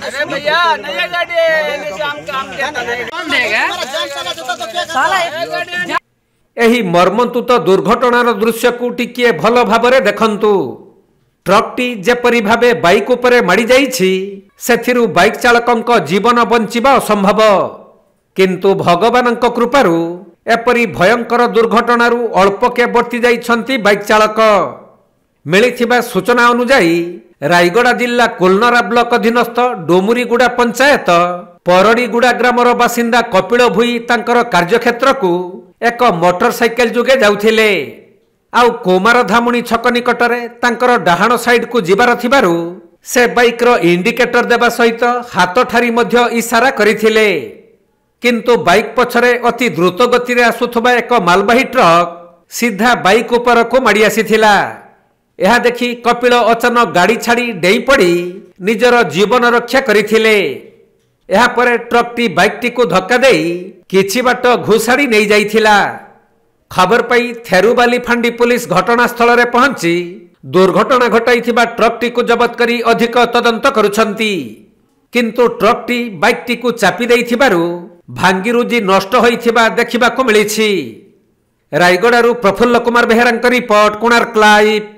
अरे भैया नहीं है गाड़ी काम कौन देगा एही मर्मन्तुत दुर्घटनार दृश्य को टिकिए भल भाबरे देखंतु। ट्रकटी जेपरी भाबे बाइक उपरे माड़ी जाइछि सेथिरु बाइक चालकंक जीवन बंचिबा असंभव, किंतु भगवानंक कृपारु एपरी भयंकर दुर्घटनारु अल्पके बर्ती जाइछंती बाइक चालक। मिलिथिबा सूचना अनुसार रायगड़ा जिला कोलनरा ब्लॉक अधीनस्थ डोमुरीगुड़ा पंचायत परड़ीगुड़ा ग्रामर बासिंदा कपिल भुई तांकर कार्यक्षेत्र को एक मोटरसाइकेल जुगे जाउथिले। आउ कोमार धामुनी छक निकटरे तांकर डाहाण साइड को जिबार थिबारु से बाइक रो इंडिकेटर देबा सहित हाथ ठारी मध्य इशारा करिथिले, किंतु बाइक पछरे अति द्रुत गति रे आसुथबा एक मालबाही ट्रक सीधा बाइक ऊपर को माड़ी आसीथिला। यह देखि कपिल अचानक गाड़ी छाड़ी डेई पड़ी निजर जीवन रक्षा करिथिले। यह परे ट्रकटी बाइकटी को धक्का देई किछि बाट घुसाड़ी नहीं जाइथिला। खबर पाई थेरुबाली फांडी पुलिस घटनास्थल रे पहुंची दुर्घटना घटाइथिबा ट्रकटी को जबत करी अधिक तदंत करुछंती, किंतु ट्रकटी बाइकटी को चापी देइथिबारु भांगीरुजी नष्ट होइथिबा देखिबाको मिलिछि। रायगड़ारू प्रफुल्ल कुमार बेहेरांक रिपोर्ट, कोणार्क लाइव।